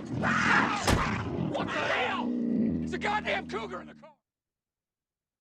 What the hell? It's a goddamn cougar in the car.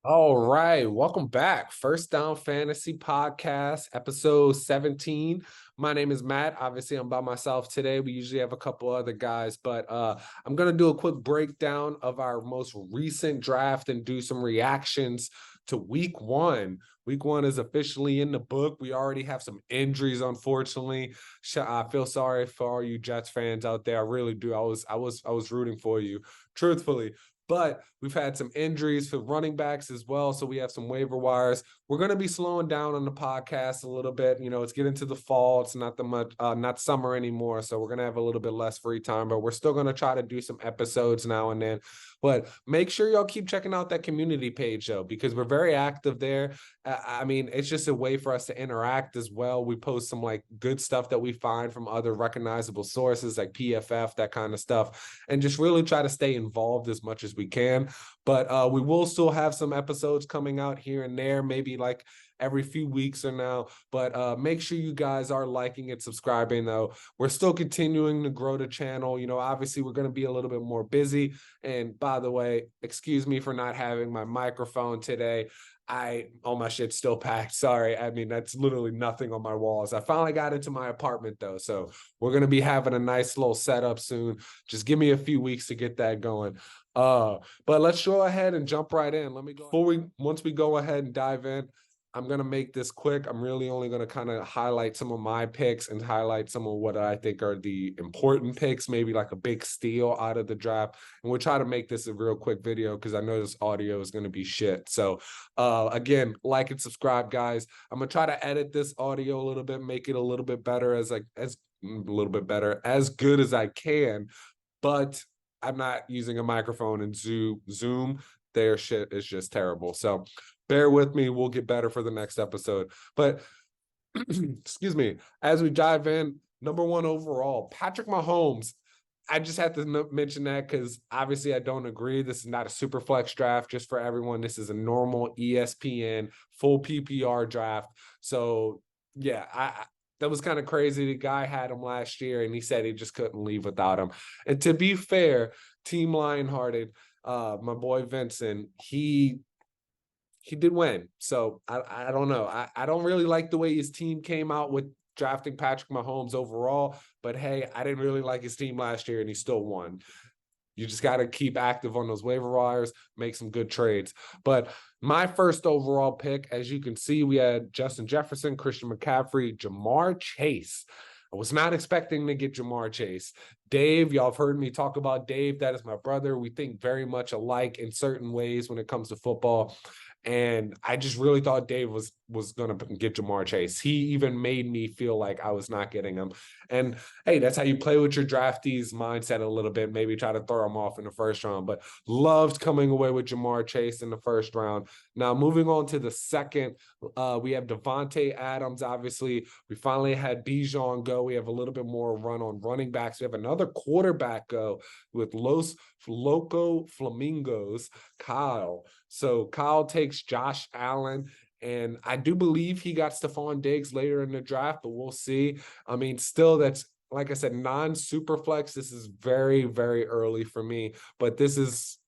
All right, welcome back. First Down Fantasy Podcast, episode 17. My name is Matt. Obviously, I'm by myself today. We usually have a couple other guys, but I'm going to do a quick breakdown of our most recent draft and do some reactions to week one. Week one is officially in the book. We already have some injuries, unfortunately. I feel sorry for all you Jets fans out there. I really do. I was rooting for you, truthfully. But we've had some injuries for running backs as well. So we have some waiver wires. We're going to be slowing down on the podcast a little bit. You know, it's getting to the fall. It's not not summer anymore. So we're going to have a little bit less free time, but we're still going to try to do some episodes now and then. But make sure y'all keep checking out that community page, though, because we're very active there. I mean, it's just a way for us to interact as well. We post some like good stuff that we find from other recognizable sources like PFF, that kind of stuff, and just really try to stay involved as much as we can. But we will still have some episodes coming out here and there, maybe like every few weeks or now. But make sure you guys are liking and subscribing, though. We're still continuing to grow the channel. You know, obviously, we're going to be a little bit more busy. And by the way, excuse me for not having my microphone today. All my shit's still packed. Sorry. I mean, that's literally nothing on my walls. I finally got into my apartment though. So we're going to be having a nice little setup soon. Just give me a few weeks to get that going. But let's go ahead and jump right in. Once we go ahead and dive in, I'm going to make this quick. I'm really only going to kind of highlight some of my picks and highlight some of what I think are the important picks, maybe like a big steal out of the draft. And we'll try to make this a real quick video because I know this audio is going to be shit. So again, like and subscribe, guys. I'm going to try to edit this audio a little bit, make it a little bit better as good as I can. But I'm not using a microphone and Zoom. Their shit is just terrible. So bear with me. We'll get better for the next episode. But excuse me, as we dive in, number one overall, Patrick Mahomes. I just have to mention that because obviously I don't agree. This is not a super flex draft just for everyone. This is a normal ESPN full PPR draft. So yeah, that was kind of crazy. The guy had him last year and he said he just couldn't leave without him. And to be fair, Team Lionhearted, my boy Vincent, he did win. So I don't know. I don't really like the way his team came out with drafting Patrick Mahomes overall. But hey, I didn't really like his team last year and he still won. You just got to keep active on those waiver wires, make some good trades. But my first overall pick, as you can see, we had Justin Jefferson, Christian McCaffrey, Jamar Chase. I was not expecting to get Jamar Chase. Dave, y'all have heard me talk about Dave. That is my brother. We think very much alike in certain ways when it comes to football. And I just really thought Dave was going to get Jamar Chase. He even made me feel like I was not getting him. And hey, that's how you play with your draftees mindset a little bit. Maybe try to throw him off in the first round. But loved coming away with Jamar Chase in the first round. Now, moving on to the second, we have Devontae Adams. Obviously, we finally had Bijan go. We have a little bit more run on running backs. We have another quarterback go with Los Loco Flamingos, Kyle. So Kyle takes Josh Allen. And I do believe he got Stephon Diggs later in the draft, but we'll see. I mean, still, that's, like I said, non-super flex. This is very, very early for me. But this is,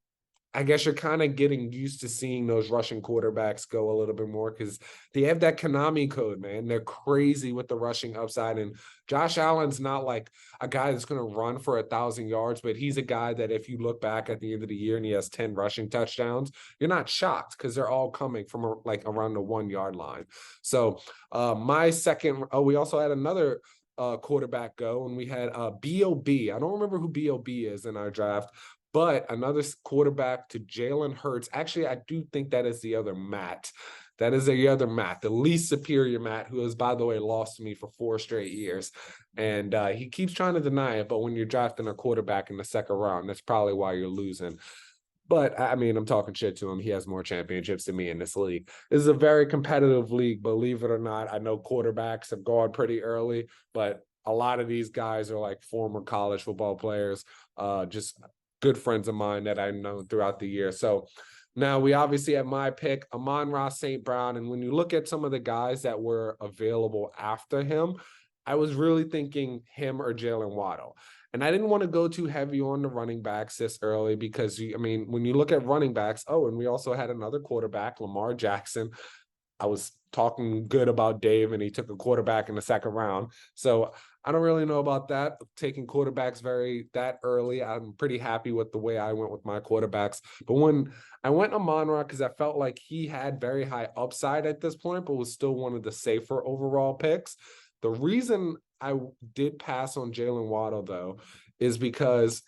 I guess you're kind of getting used to seeing those rushing quarterbacks go a little bit more because they have that Konami code, man. They're crazy with the rushing upside. And Josh Allen's not like a guy that's going to run for 1,000 yards, but he's a guy that if you look back at the end of the year and he has 10 rushing touchdowns, you're not shocked because they're all coming from like around the 1 yard line. So my second, we also had another quarterback go, and we had B.O.B. I don't remember who B.O.B. is in our draft, but another quarterback to Jalen Hurts. Actually, I do think that is the other Matt. That is the other Matt, the least superior Matt, who has, by the way, lost to me for 4 straight years. And he keeps trying to deny it, but when you're drafting a quarterback in the second round, that's probably why you're losing. But I mean, I'm talking shit to him. He has more championships than me in this league. This is a very competitive league, believe it or not. I know quarterbacks have gone pretty early, but a lot of these guys are like former college football players, just good friends of mine that I've known throughout the year. So now we obviously have my pick, Amon-Ra St. Brown. And when you look at some of the guys that were available after him, I was really thinking him or Jalen Waddle. And I didn't want to go too heavy on the running backs this early because, when you look at running backs, and we also had another quarterback, Lamar Jackson. I was talking good about Dave, and he took a quarterback in the second round. So I don't really know about that, taking quarterbacks that early. I'm pretty happy with the way I went with my quarterbacks. But when I went Amon-Ra, because I felt like he had very high upside at this point, but was still one of the safer overall picks. The reason I did pass on Jalen Waddle, though, is because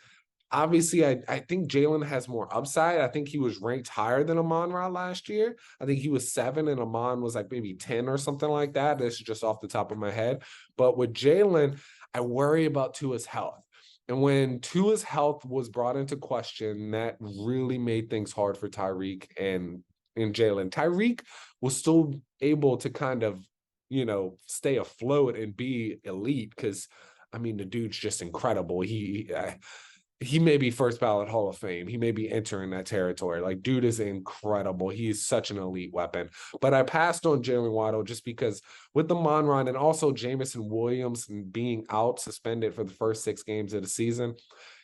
obviously, I think Jalen has more upside. I think he was ranked higher than Amon-Ra last year. I think he was 7 and Amon was like maybe 10 or something like that. This is just off the top of my head. But with Jalen, I worry about Tua's health. And when Tua's health was brought into question, that really made things hard for Tyreek and Jalen. Tyreek was still able to kind of, stay afloat and be elite because, the dude's just incredible. He may be first ballot Hall of Fame. He may be entering that territory. Like, dude is incredible. He is such an elite weapon. But I passed on Jalen Waddle just because with the Monron and also Jamison Williams being out suspended for the first 6 games of the season,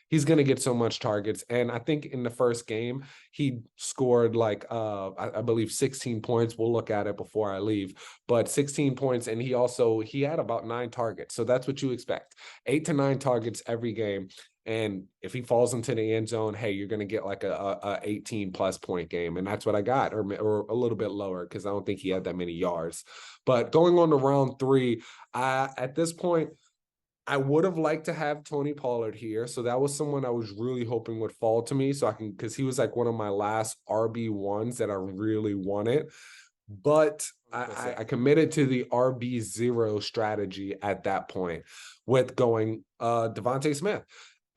he's going to get so much targets. And I think in the first game, he scored I believe 16 points. We'll look at it before I leave, but 16 points. And he had about 9 targets. So that's what you expect. 8 to 9 targets every game. And if he falls into the end zone, hey, you're going to get like a 18 plus point game. And that's what I got, or a little bit lower, because I don't think he had that many yards. But going on to round 3, at this point, I would have liked to have Tony Pollard here. So that was someone I was really hoping would fall to me. So because he was like one of my last RB1s that I really wanted. But I committed to the RB0 strategy at that point with going Devontae Smith.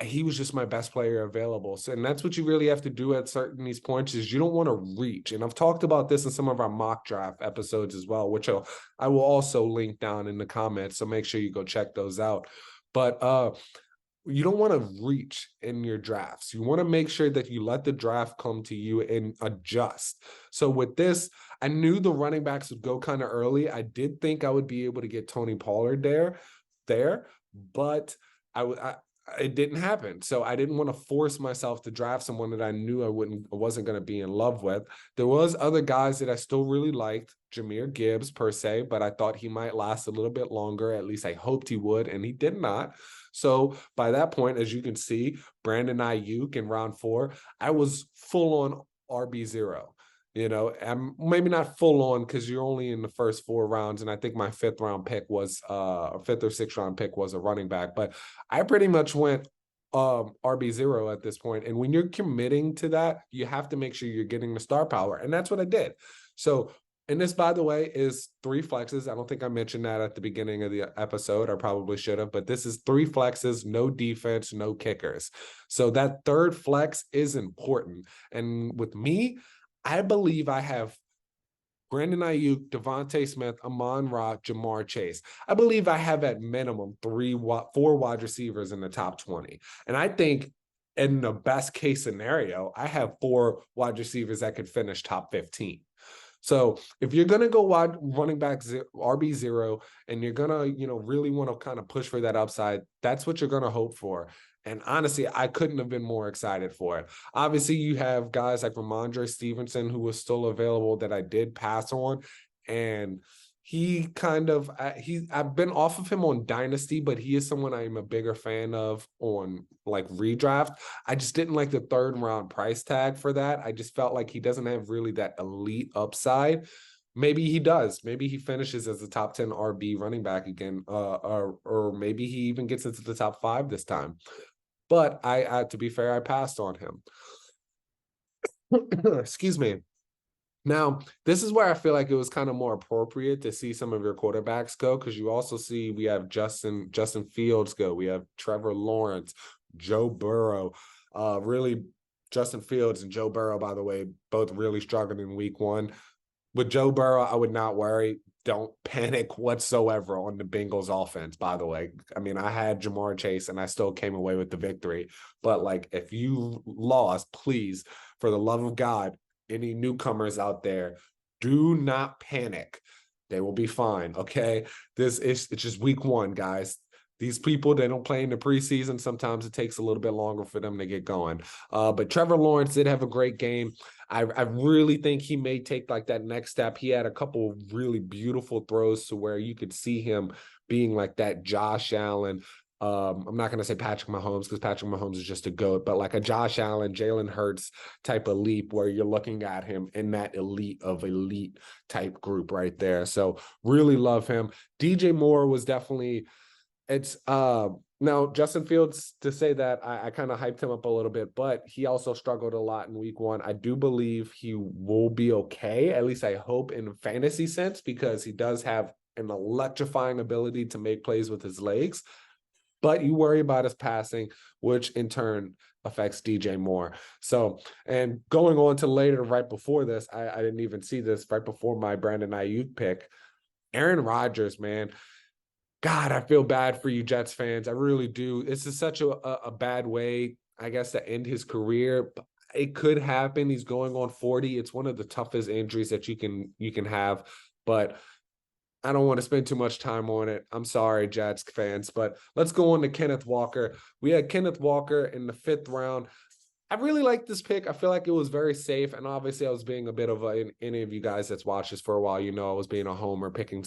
He was just my best player available. So, and that's what you really have to do at certain these points is you don't want to reach. And I've talked about this in some of our mock draft episodes as well, which I will also link down in the comments. So make sure you go check those out. But you don't want to reach in your drafts. You want to make sure that you let the draft come to you and adjust. So with this, I knew the running backs would go kind of early. I did think I would be able to get Tony Pollard there, but it didn't happen. So I didn't want to force myself to draft someone that I knew I wasn't going to be in love with. There was other guys that I still really liked, Jahmyr Gibbs per se, but I thought he might last a little bit longer. At least I hoped he would, and he did not. So by that point, as you can see, Brandon Ayuk in round 4, I was full on RB0. I'm maybe not full on because you're only in the first 4 rounds. And I think my 5th round pick was a 5th or 6th round pick was a running back, but I pretty much went RB0 at this point. And when you're committing to that, you have to make sure you're getting the star power. And that's what I did. So, and this, by the way, is 3 flexes. I don't think I mentioned that at the beginning of the episode. I probably should have, but this is 3 flexes, no defense, no kickers. So that 3rd flex is important. And with me, I believe I have Brandon Ayuk, Devontae Smith, Amon-Ra, Jamar Chase. I believe I have at minimum 4 wide receivers in the top 20. And I think in the best case scenario, I have 4 wide receivers that could finish top 15. So if you're going to go wide running back RB0 and you're going to, really want to kind of push for that upside, that's what you're going to hope for. And honestly, I couldn't have been more excited for it. Obviously, you have guys like Ramondre Stevenson, who was still available that I did pass on. And I've been off of him on Dynasty, but he is someone I am a bigger fan of on like redraft. I just didn't like the 3rd round price tag for that. I just felt like he doesn't have really that elite upside. Maybe he does. Maybe he finishes as a top 10 RB running back again, or maybe he even gets into the top 5 this time. But to be fair, I passed on him. Excuse me. Now, this is where I feel like it was kind of more appropriate to see some of your quarterbacks go, because you also see we have Justin Fields go. We have Trevor Lawrence, Joe Burrow. Really, Justin Fields and Joe Burrow, by the way, both really struggled in week 1. With Joe Burrow, I would not worry. Don't panic whatsoever on the Bengals offense, by the way. I had Jamar Chase and I still came away with the victory. But if you lost, please, for the love of God, any newcomers out there, do not panic. They will be fine, okay? It's just week 1, guys. these people, they don't play in the preseason. Sometimes it takes a little bit longer for them to get going. But Trevor Lawrence did have a great game. I really think he may take like that next step. He had a couple of really beautiful throws to where you could see him being like that Josh Allen. I'm not going to say Patrick Mahomes because Patrick Mahomes is just a GOAT, but like a Josh Allen, Jalen Hurts type of leap where you're looking at him in that elite of elite type group right there. So really love him. DJ Moore was definitely, it's now Justin Fields, to say that I kind of hyped him up a little bit, but he also struggled a lot in week 1. I do believe he will be okay, at least I hope, in a fantasy sense, because he does have an electrifying ability to make plays with his legs. But you worry about his passing, which in turn affects DJ Moore. So, and going on to later, right before this, I didn't even see this, right before my Brandon Ayuk pick, Aaron Rodgers, man. God, I feel bad for you Jets fans. I really do. This is such a bad way, I guess, to end his career. It could happen. He's going on 40. It's one of the toughest injuries that you can have. But I don't want to spend too much time on it. I'm sorry, Jets fans, but let's go on to Kenneth Walker. We had Kenneth Walker in the 5th round. I really like this pick. I feel like it was very safe, and obviously I was being a bit of any of you guys that's watched this for a while, you know, I was being a homer picking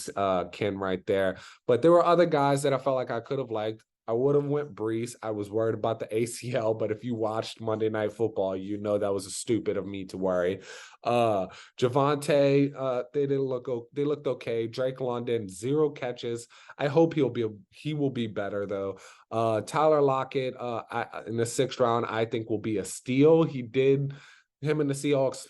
Ken right there. But there were other guys that I felt like I could have liked. I would have went Brees. I was worried about the ACL, but if you watched Monday Night Football, you know that was stupid of me to worry. Javonte, they looked okay. Drake London, 0 catches. I hope he will be better though. Tyler Lockett, in the 6th round, I think will be a steal. Him and the Seahawks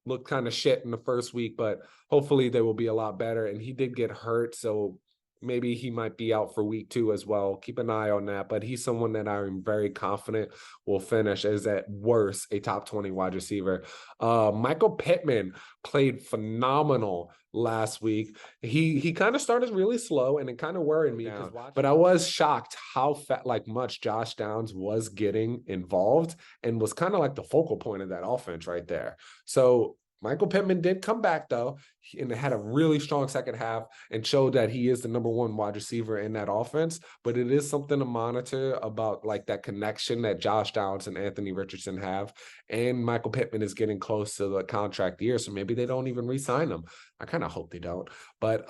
looked kind of shit in the first week, but hopefully they will be a lot better. And he did get hurt, so maybe he might be out for week 2 as well. Keep an eye on that. But he's someone that I'm very confident will finish as at worst a top 20 wide receiver. Michael Pittman played phenomenal last week. He kind of started really slow and it kind of worried me. But I was shocked how much Josh Downs was getting involved and was kind of like the focal point of that offense right there. So Michael Pittman did come back, though, and had a really strong second half and showed that he is the number 1 wide receiver in that offense. But it is something to monitor about like that connection that Josh Downs and Anthony Richardson have. And Michael Pittman is getting close to the contract year, so maybe they don't even re-sign him. I kind of hope they don't. But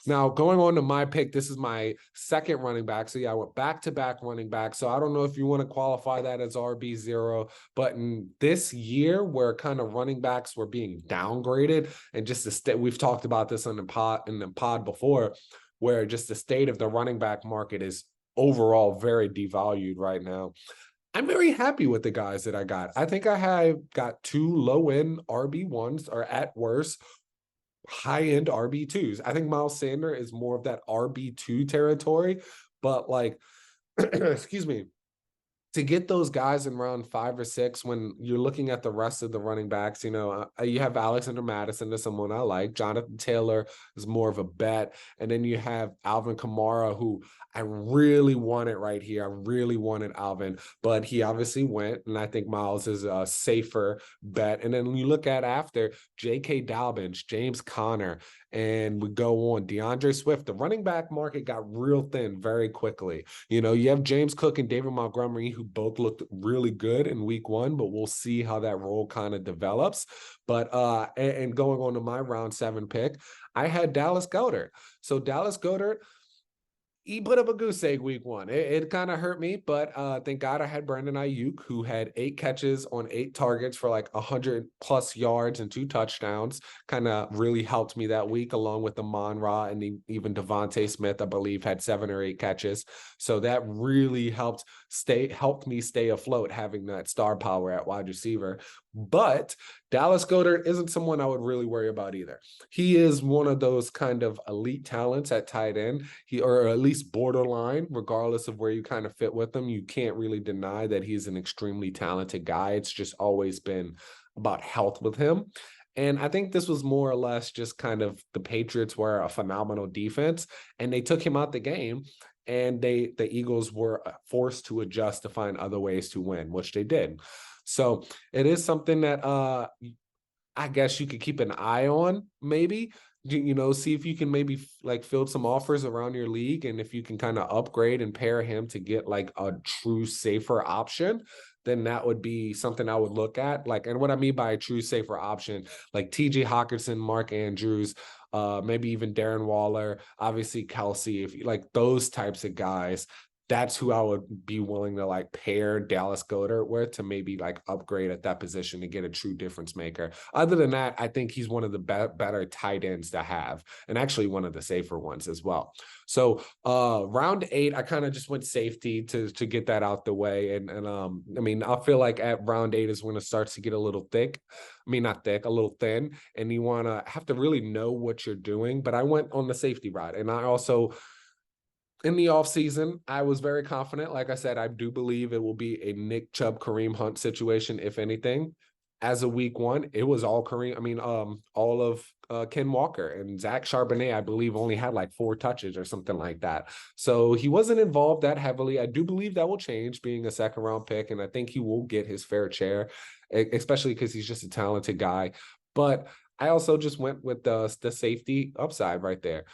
now going on to my pick, this is my 2nd running back. So yeah, I went back-to-back running back. So I don't know if you want to qualify that as RB0, but in this year where kind of running backs were being downgraded and just we've talked about this in the pod before, where just the state of the running back market is overall very devalued right now. I'm very happy with the guys that I got. I think I have got 2 low-end RB1s, or at worst, high-end RB2s. I think Miles Sanders is more of that RB2 territory, but like, excuse me, to get those guys in round 5 or 6, when you're looking at the rest of the running backs, you know, you have Alexander Madison, is someone I like. Jonathan Taylor is more of a bet. And then you have Alvin Kamara, who I really wanted right here. I really wanted Alvin, but he obviously went. And I think Miles is a safer bet. And then when you look at after J.K. Dobbins, James Conner, and we go on DeAndre Swift, the running back market got real thin very quickly. You know, you have James Cook and David Montgomery, who both looked really good in week 1, but we'll see how that role kind of develops. But and going on to my round 7 pick, I had Dallas Goedert. So Dallas Goedert, he put up a goose egg week 1. It kind of hurt me, but thank God I had Brandon Ayuk, who had 8 catches on 8 targets for like 100+ yards and 2 touchdowns. Kind of really helped me that week, along with Amon-Ra and even Devontae Smith, I believe, had 7 or 8 catches. So that really helped me stay afloat, having that star power at wide receiver. But Dallas Goedert isn't someone I would really worry about either. He is one of those kind of elite talents at tight end, or at least borderline, regardless of where you kind of fit with him. You can't really deny that he's an extremely talented guy. It's just always been about health with him. And I think this was more or less just kind of the Patriots were a phenomenal defense, and they took him out the game. And the Eagles were forced to adjust to find other ways to win, which they did. So it is something that I guess you could keep an eye on, maybe. see if you can maybe like field some offers around your league, and if you can kind of upgrade and pair him to get like a true safer option, then that would be something I would look at. Like, and what I mean by a true safer option, like TJ Hawkinson, Mark Andrews, maybe even Darren Waller, obviously Kelsey, if you like those types of guys, that's who I would be willing to like pair Dallas Goedert with to maybe like upgrade at that position to get a true difference maker. Other than that, I think he's one of the better tight ends to have, and actually one of the safer ones as well. So round 8, I kind of just went safety to get that out the way. And I mean, I feel like at round 8 is when it starts to get a little thick. I mean, not thick, a little thin, and you want to have to really know what you're doing. But I went on the safety route, and I also in the offseason, I was very confident. Like I said, I do believe it will be a Nick Chubb, Kareem Hunt situation, if anything. As a week 1, it was all Kareem. I mean, all of Ken Walker, and Zach Charbonnet, I believe, only had like 4 touches or something like that. So he wasn't involved that heavily. I do believe that will change, being a second round pick, and I think he will get his fair share, especially because he's just a talented guy. But I also just went with the safety upside right there.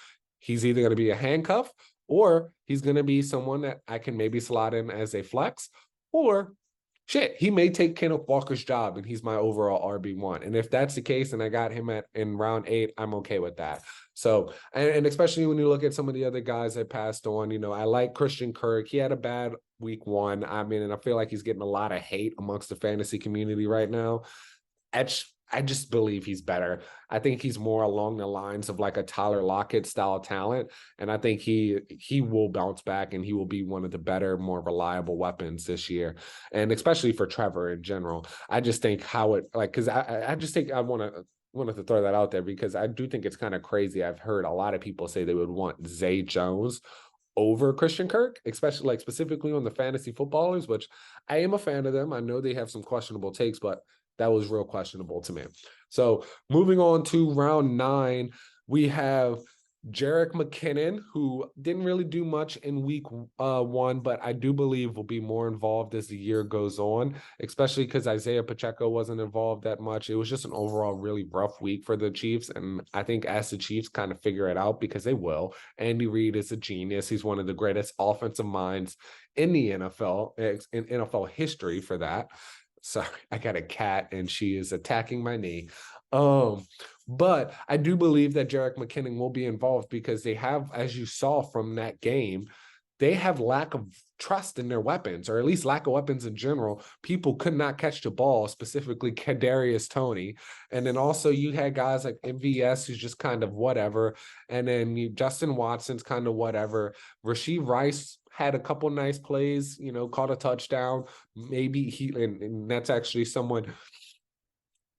He's either going to be a handcuff, or he's going to be someone that I can maybe slot in as a flex, or shit, he may take Kenneth Walker's job and he's my overall RB1. And if that's the case, and I got him in round 8, I'm okay with that. So, and especially when you look at some of the other guys that passed on, I like Christian Kirk. He had a bad week 1. I mean, and I feel like he's getting a lot of hate amongst the fantasy community right now. I just believe he's better. I think he's more along the lines of like a Tyler Lockett style talent. And I think he will bounce back, and he will be one of the better, more reliable weapons this year. And especially for Trevor in general. I just think how it like, because I just think I wanted to throw that out there, because I do think it's kind of crazy. I've heard a lot of people say they would want Zay Jones over Christian Kirk, especially like specifically on the fantasy footballers, which I am a fan of them. I know they have some questionable takes, but that was real questionable to me. So moving on to round 9, we have Jerick McKinnon, who didn't really do much in week 1, but I do believe will be more involved as the year goes on, especially because Isaiah Pacheco wasn't involved that much. It was just an overall really rough week for the Chiefs. And I think as the Chiefs kind of figure it out, because they will, Andy Reid is a genius. He's one of the greatest offensive minds in the NFL, in NFL history for that. Sorry, I got a cat and she is attacking my knee. But I do believe that Jerick McKinnon will be involved, because they have, as you saw from that game, they have lack of trust in their weapons, or at least lack of weapons in general. People could not catch the ball, specifically Kadarius Toney. And then also you had guys like MVS, who's just kind of whatever. And then Justin Watson's kind of whatever. Rashee Rice had a couple nice plays, caught a touchdown. Maybe and that's actually someone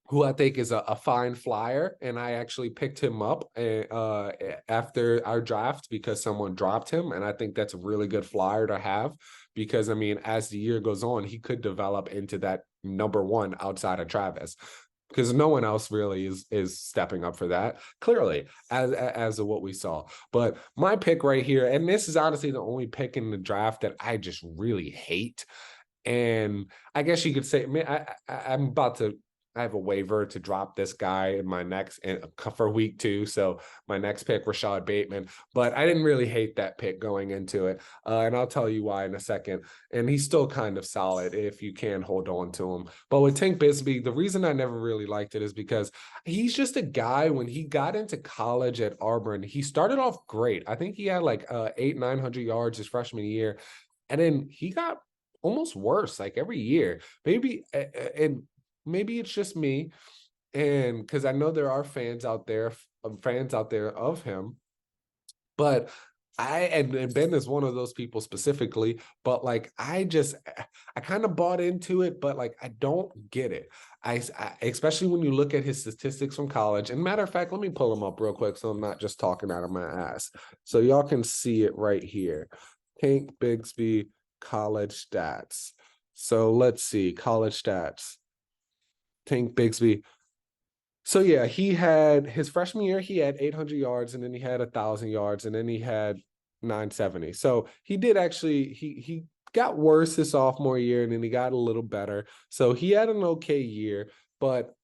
who I think is a fine flyer. And I actually picked him up after our draft, because someone dropped him. And I think that's a really good flyer to have, because, I mean, as the year goes on, he could develop into that number 1 outside of Travis, because no one else really is stepping up for that, clearly, as of what we saw. But my pick right here, and this is honestly the only pick in the draft that I just really hate. And I guess you could say, I'm about to, I have a waiver to drop this guy in my next for week 2. So my next pick, Rashad Bateman, but I didn't really hate that pick going into it. And I'll tell you why in a second. And he's still kind of solid if you can hold on to him. But with Tank Bigsby, the reason I never really liked it is because he's just a guy, when he got into college at Auburn, he started off great. I think he had like 900 yards his freshman year. And then he got almost worse like every year. Maybe it's just me, and because I know there are fans out there of him, but and Ben is one of those people specifically, but like I kind of bought into it, but like I don't get it. I especially when you look at his statistics from college. And matter of fact, let me pull them up real quick so I'm not just talking out of my ass, so y'all can see it right here. Tank Bigsby college stats. So let's see, college stats. Tank Bigsby. So yeah, he had his freshman year, he had 800 yards, and then he had 1,000 yards, and then he had 970. So he did actually, he got worse his sophomore year, and then he got a little better. So he had an okay year, but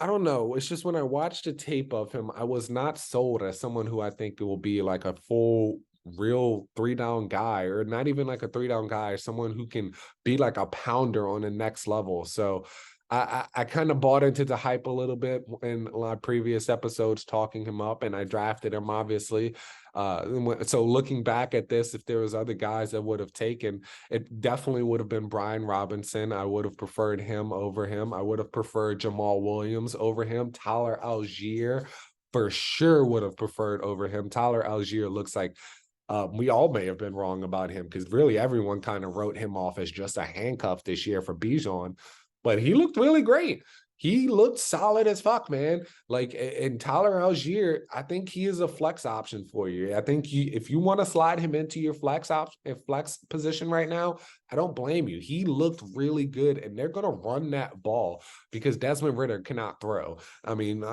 I don't know. It's just when I watched the tape of him, I was not sold as someone who I think will be like a full real 3-down guy, or not even like a 3-down guy, someone who can be like a pounder on the next level. So I kind of bought into the hype a little bit in my previous episodes, talking him up, and I drafted him obviously. So looking back at this, if there was other guys that would have taken, it definitely would have been Brian Robinson. I would have preferred him over him. I would have preferred Jamal Williams over him. Tyler Algier for sure would have preferred over him. Tyler Algier looks like we all may have been wrong about him, because really everyone kind of wrote him off as just a handcuff this year for Bijan, but he looked really great. He looked solid as fuck, man. Like, and Tyler Algier, I think he is a flex option for you. I think if you want to slide him into your flex position right now, I don't blame you. He looked really good, and they're gonna run that ball because Desmond Ridder cannot throw. I mean,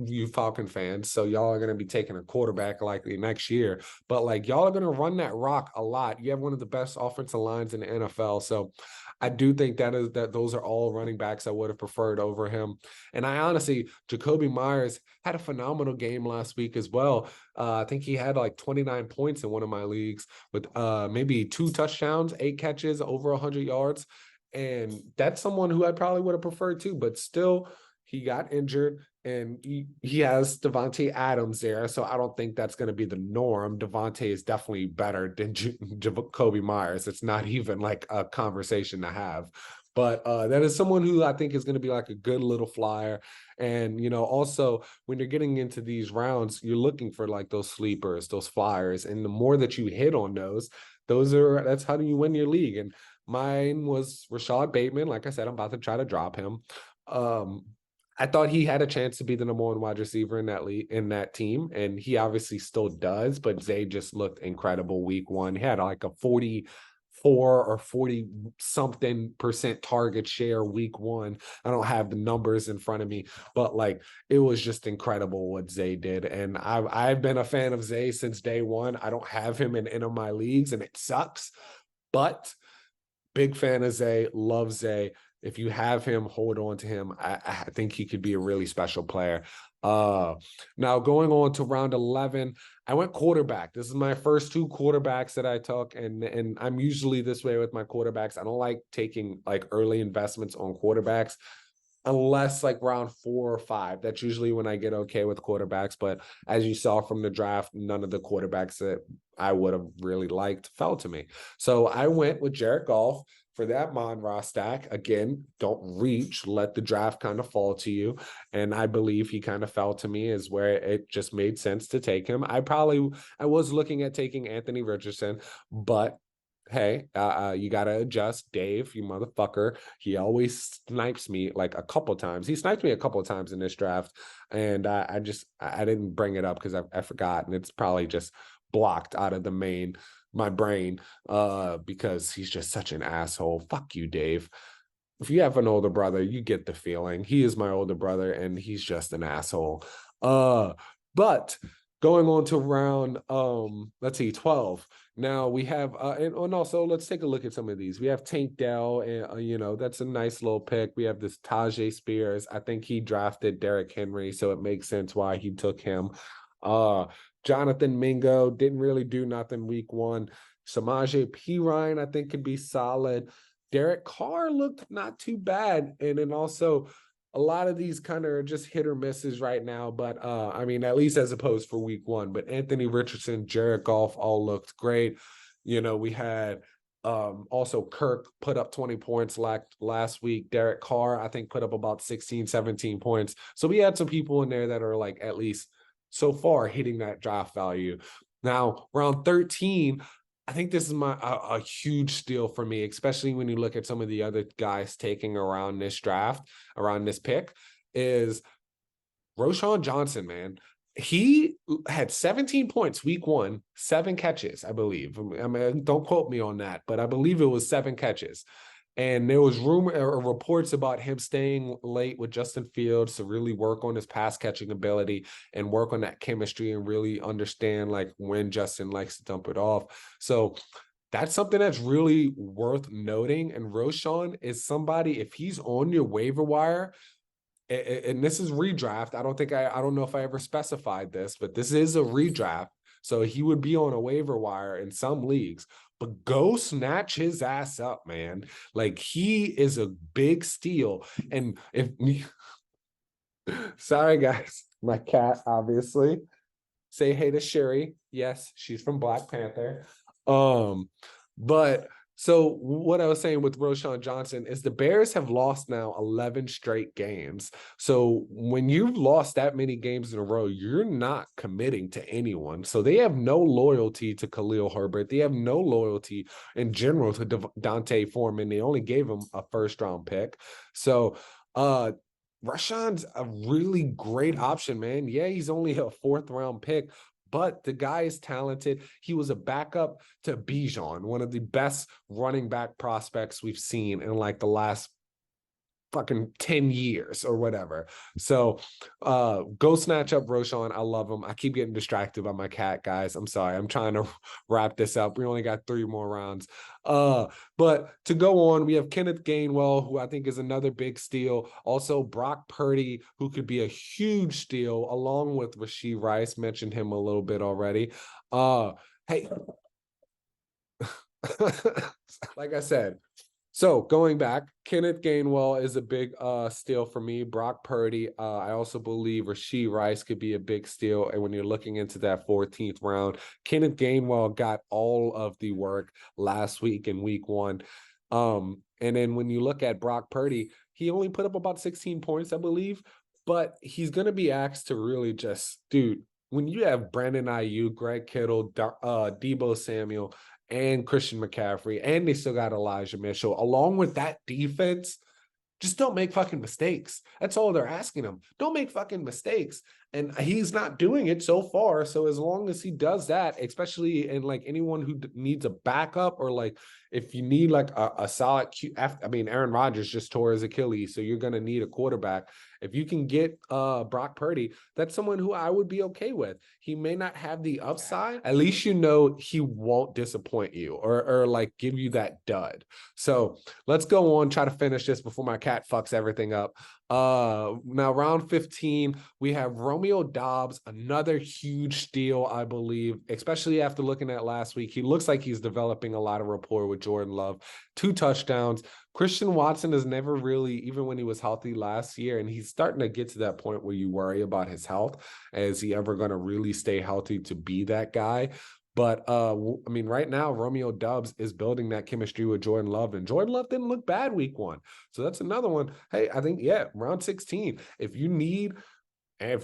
you Falcon fans, so y'all are gonna be taking a quarterback likely next year, but like y'all are gonna run that rock a lot. You have one of the best offensive lines in the NFL, so I do think that those are all running backs I would have preferred over him. And I honestly, Jacoby Myers had a phenomenal game last week as well. I think he had like 29 points in one of my leagues with maybe 2 touchdowns, 8 catches, over 100 yards. And that's someone who I probably would have preferred too, but still, he got injured, and he has Devontae Adams there, so I don't think that's going to be the norm. Devontae is definitely better than Jacoby Myers. It's not even like a conversation to have. But that is someone who I think is going to be like a good little flyer. And, also when you're getting into these rounds, you're looking for like those sleepers, those flyers. And the more that you hit on that's how you win your league. And mine was Rashad Bateman. Like I said, I'm about to try to drop him. I thought he had a chance to be the number 1 wide receiver in that league, in that team, and he obviously still does. But Zay just looked incredible week 1. He had like a 44 or 40 something % target share week 1. I don't have the numbers in front of me, but like it was just incredible what Zay did. And I've been a fan of Zay since day 1. I don't have him in any of my leagues, and it sucks, but big fan of Zay, love Zay. If you have him, hold on to him. I think he could be a really special player. Now going on to round 11, I went quarterback. This is my first 2 quarterbacks that I took, and I'm usually this way with my quarterbacks. I don't like taking like early investments on quarterbacks unless like round 4 or 5. That's usually when I get okay with quarterbacks. But as you saw from the draft, none of the quarterbacks that I would have really liked fell to me. So I went with Jared Goff for that Monra stack. Again, don't reach, let the draft kind of fall to you. And I believe he kind of fell to me, is where it just made sense to take him. I was looking at taking Anthony Richardson, but hey, you gotta adjust. Dave, you motherfucker. He always snipes me like a couple times. He sniped me a couple of times in this draft, and I didn't bring it up because I forgot, and it's probably just blocked out of my brain because he's just such an asshole. Fuck you, Dave. If you have an older brother, you get the feeling. He is my older brother, and he's just an asshole. But going on to round let's see, 12. Now we have and also let's take a look at some of these. We have Tank Dell, and that's a nice little pick. We have this Tajay Spears. I think he drafted Derrick Henry, so it makes sense why he took him. Jonathan Mingo didn't really do nothing week 1. Samaje Perine, I think, could be solid. Derek Carr looked not too bad. And then also a lot of these kind of are just hit or misses right now. But I mean, at least as opposed for week 1. But Anthony Richardson, Jared Goff all looked great. We had also Kirk put up 20 points last week. Derek Carr, I think, put up about 16, 17 points. So we had some people in there that are like at least so far hitting that draft value. Now, round 13, I think this is a huge steal for me, especially when you look at some of the other guys taking around this draft, around this pick, is Roschon Johnson, man. He had 17 points week 1, 7 catches, I believe. I mean, don't quote me on that, but I believe it was 7 catches. And there was reports about him staying late with Justin Fields to really work on his pass catching ability and work on that chemistry and really understand like when Justin likes to dump it off. So that's something that's really worth noting. And Roschon is somebody, if he's on your waiver wire and this is redraft. I don't know if I ever specified this, but this is a redraft. So he would be on a waiver wire in some leagues, but go snatch his ass up, man. Like he is a big steal. And if sorry guys, my cat obviously. Say hey to Sherry. Yes, she's from Black Panther. But so what I was saying with Roschon Johnson is the Bears have lost now 11 straight games. So when you've lost that many games in a row, you're not committing to anyone. So they have no loyalty to Khalil Herbert. They have no loyalty in general to Dante Foreman. They only gave him a first-round pick. So Roschon's a really great option, man. Yeah, he's only a fourth-round pick, but the guy is talented. He was a backup to Bijan, one of the best running back prospects we've seen in like the last fucking 10 years or whatever. So go snatch up Roschon. I love him. I keep getting distracted by my cat, guys. I'm sorry. I'm trying to wrap this up. We only got 3 more rounds. But to go on, we have Kenneth Gainwell, who I think is another big steal. Also, Brock Purdy, who could be a huge steal, along with Rashee Rice. Mentioned him a little bit already. Hey, like I said, so going back, Kenneth Gainwell is a big steal for me. Brock Purdy. I also believe Rashee Rice could be a big steal. And when you're looking into that 14th round, Kenneth Gainwell got all of the work last week in week 1. And then when you look at Brock Purdy, he only put up about 16 points, I believe. But he's going to be asked to really just, dude, when you have Brandon Ayuk, Greg Kittle, Deebo Samuel, and Christian McCaffrey, and they still got Elijah Mitchell, along with that defense, just don't make fucking mistakes. That's all they're asking him. Don't make fucking mistakes. And he's not doing it so far. So as long as he does that, especially in like anyone who needs a backup, or like if you need like a solid I mean, Aaron Rodgers just tore his Achilles, so you're going to need a quarterback. If you can get Brock Purdy, that's someone who I would be okay with. He may not have the upside. At least you know he won't disappoint you or like give you that dud. So let's go on, try to finish this before my cat fucks everything up. Now round 15, we have Romeo Doubs, another huge steal, I believe, especially after looking at last week. He looks like he's developing a lot of rapport with Jordan Love. 2 touchdowns. Christian Watson has never really, even when he was healthy last year, and he's starting to get to that point where you worry about his health. Is he ever going to really stay healthy to be that guy? But I mean, right now, Romeo Doubs is building that chemistry with Jordan Love, and Jordan Love didn't look bad week 1. So that's another one. Hey, I think, yeah, round 16. If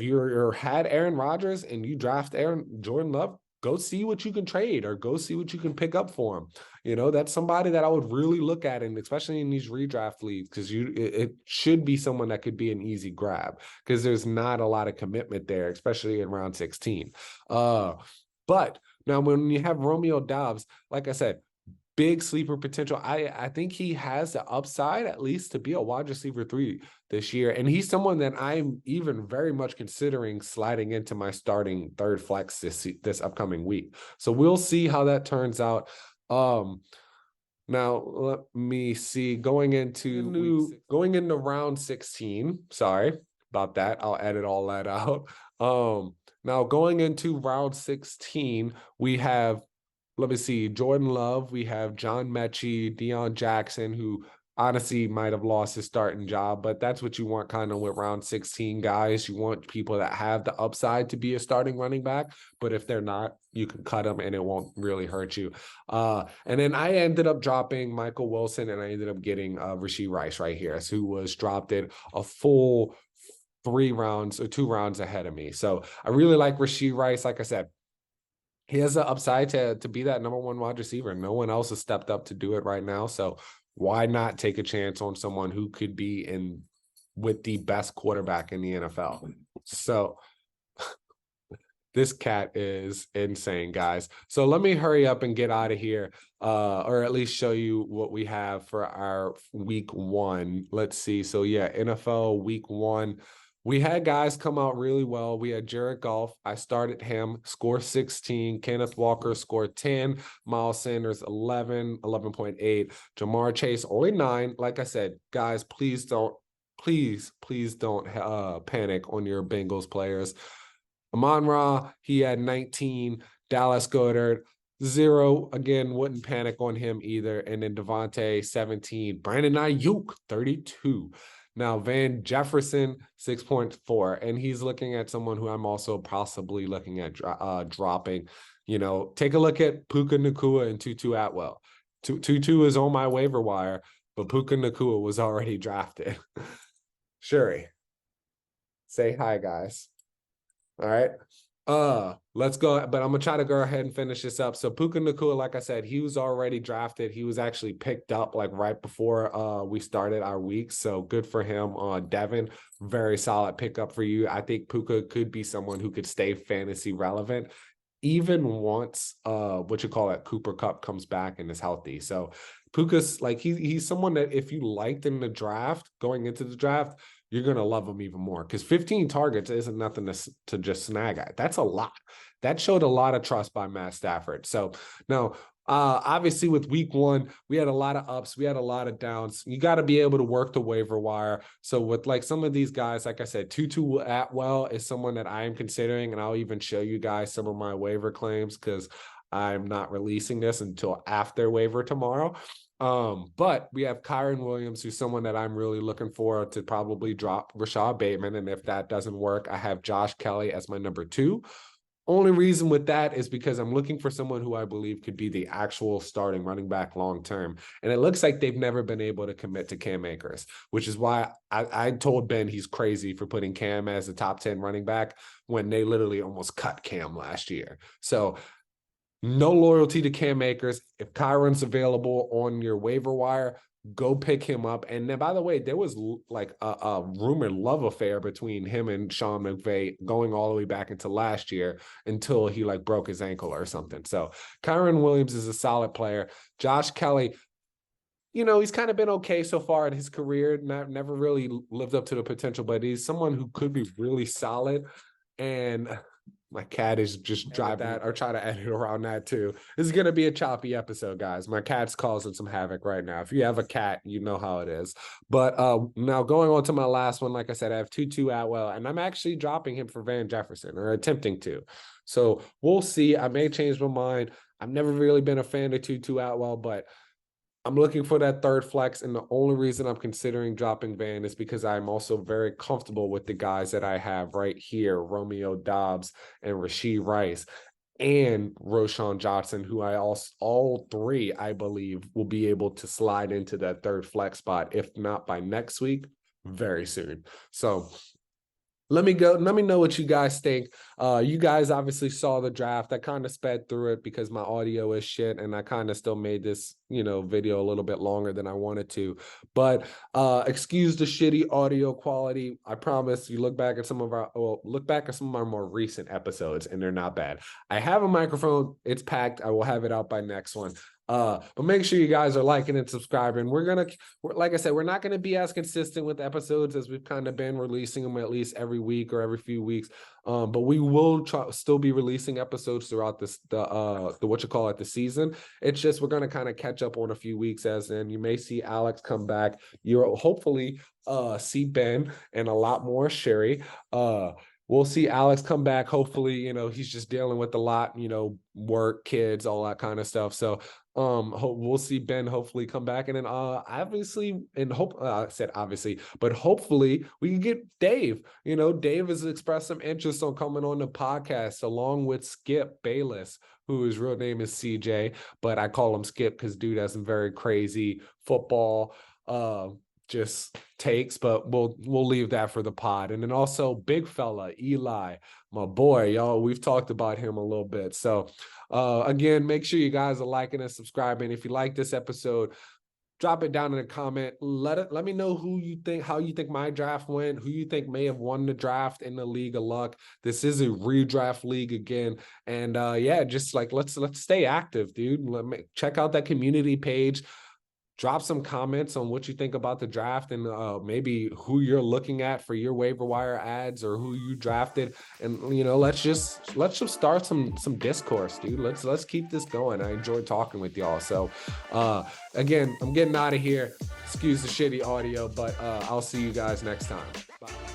you're had Aaron Rodgers and you draft Jordan Love, go see what you can trade or go see what you can pick up for him. You know, that's somebody that I would really look at, and especially in these redraft leagues, because it should be someone that could be an easy grab, because there's not a lot of commitment there, especially in round 16. But now when you have Romeo Doubs, like I said, big sleeper potential. I think he has the upside at least to be a wide receiver 3 this year. And he's someone that I'm even very much considering sliding into my starting 3rd flex this upcoming week. So we'll see how that turns out. Now let me see, going into round 16. Sorry about that. I'll edit all that out. Now going into round 16, we have, let me see, Jordan Love, we have John Mechie, Deion Jackson, who honestly might have lost his starting job, but that's what you want kind of with round 16 guys. You want people that have the upside to be a starting running back, but if they're not, you can cut them and it won't really hurt you. And then I ended up dropping Michael Wilson, and I ended up getting Rashee Rice right here, who was dropped in a full 3 rounds or 2 rounds ahead of me. So I really like Rashee Rice. Like I said, he has the upside to be that number 1 wide receiver. No one else has stepped up to do it right now. So why not take a chance on someone who could be in with the best quarterback in the NFL? So this cat is insane, guys. So let me hurry up and get out of here, or at least show you what we have for our week 1. Let's see. So yeah, NFL week 1. We had guys come out really well. We had Jared Goff. I started him, score 16. Kenneth Walker scored 10. Miles Sanders 11, 11.8. Jamar Chase only 9. Like I said, guys, please don't please don't panic on your Bengals players. Amon-Ra, he had 19. Dallas Goedert, 0. Again, wouldn't panic on him either. And then Devontae, 17. Brandon Ayuk, 32. Now, Van Jefferson, 6.4. And he's looking at someone who I'm also possibly looking at dropping. You know, take a look at Puka Nacua and Tutu Atwell. Tutu is on my waiver wire, but Puka Nacua was already drafted. Shuri, say hi, guys. All right. Let's go. But I'm gonna try to go ahead and finish this up. So Puka Nacua, like I said, he was already drafted. He was actually picked up like right before we started our week. So good for him. Devin, very solid pickup for you. I think Puka could be someone who could stay fantasy relevant even once Cooper Kupp comes back and is healthy. So Puka's like he's someone that if you liked in the draft, going into the draft, you're going to love him even more because 15 targets isn't nothing to just snag at. That's a lot. That showed a lot of trust by Matt Stafford. So now, obviously with week 1, we had a lot of ups. We had a lot of downs. You got to be able to work the waiver wire. So with like some of these guys, like I said, Tutu Atwell is someone that I am considering, and I'll even show you guys some of my waiver claims because I'm not releasing this until after waiver tomorrow. But we have Kyron Williams, who's someone that I'm really looking for to probably drop Rashad Bateman. And if that doesn't work, I have Josh Kelly as my number 2. Only reason with that is because I'm looking for someone who I believe could be the actual starting running back long term. And it looks like they've never been able to commit to Cam Akers, which is why I told Ben he's crazy for putting Cam as a top 10 running back when they literally almost cut Cam last year. So no loyalty to Cam Akers. If Kyron's available on your waiver wire, go pick him up. And then, by the way, there was like a rumored love affair between him and Sean McVay going all the way back into last year until he like broke his ankle or something. So Kyron Williams is a solid player. Josh Kelly, you know, he's kind of been okay so far in his career, never really lived up to the potential, but he's someone who could be really solid. And my cat is just driving that or try to edit around that too. This is going to be a choppy episode, guys. My cat's causing some havoc right now. If you have a cat, you know how it is. But now going on to my last one, like I said, I have Tutu Atwell, and I'm actually dropping him for Van Jefferson or attempting to. So we'll see. I may change my mind. I've never really been a fan of Tutu Atwell, but I'm looking for that third flex, and the only reason I'm considering dropping Van is because I'm also very comfortable with the guys that I have right here, Romeo Doubs and Rashee Rice and Roschon Johnson, who all 3, I believe, will be able to slide into that third flex spot, if not by next week, very soon. So let me know what you guys think. You guys obviously saw the draft. I kind of sped through it because my audio is shit, and I kind of still made this, video a little bit longer than I wanted to. But excuse the shitty audio quality. I promise you look back at some of our more recent episodes, and they're not bad. I have a microphone. It's packed. I will have it out by next one. But make sure you guys are liking and subscribing. Like I said, we're not gonna be as consistent with episodes as we've kind of been releasing them at least every week or every few weeks. But we will still be releasing episodes throughout the season. It's just we're gonna kind of catch up on a few weeks as in. You may see Alex come back. You'll hopefully see Ben and a lot more Sherry. We'll see Alex come back. Hopefully, he's just dealing with a lot, work, kids, all that kind of stuff. So we'll see Ben hopefully come back. And then obviously, and I said obviously, but hopefully we can get Dave. Dave has expressed some interest on coming on the podcast along with Skip Bayless, whose real name is CJ, but I call him Skip because dude has some very crazy football just takes, but we'll leave that for the pod. And then also big fella Eli, my boy, y'all, we've talked about him a little bit. So again, make sure you guys are liking and subscribing. If you like this episode, drop it down in a comment. Let me know how you think my draft went, who you think may have won the draft in the League of Luck. This is a redraft league again. And just like let's stay active, dude. Check out that community page. drop some comments on what you think about the draft and maybe who you're looking at for your waiver wire ads or who you drafted. And you know, let's just start some discourse, dude. Let's keep this going. I enjoyed talking with y'all. So again, I'm getting out of here. Excuse the shitty audio, but I'll see you guys next time. Bye.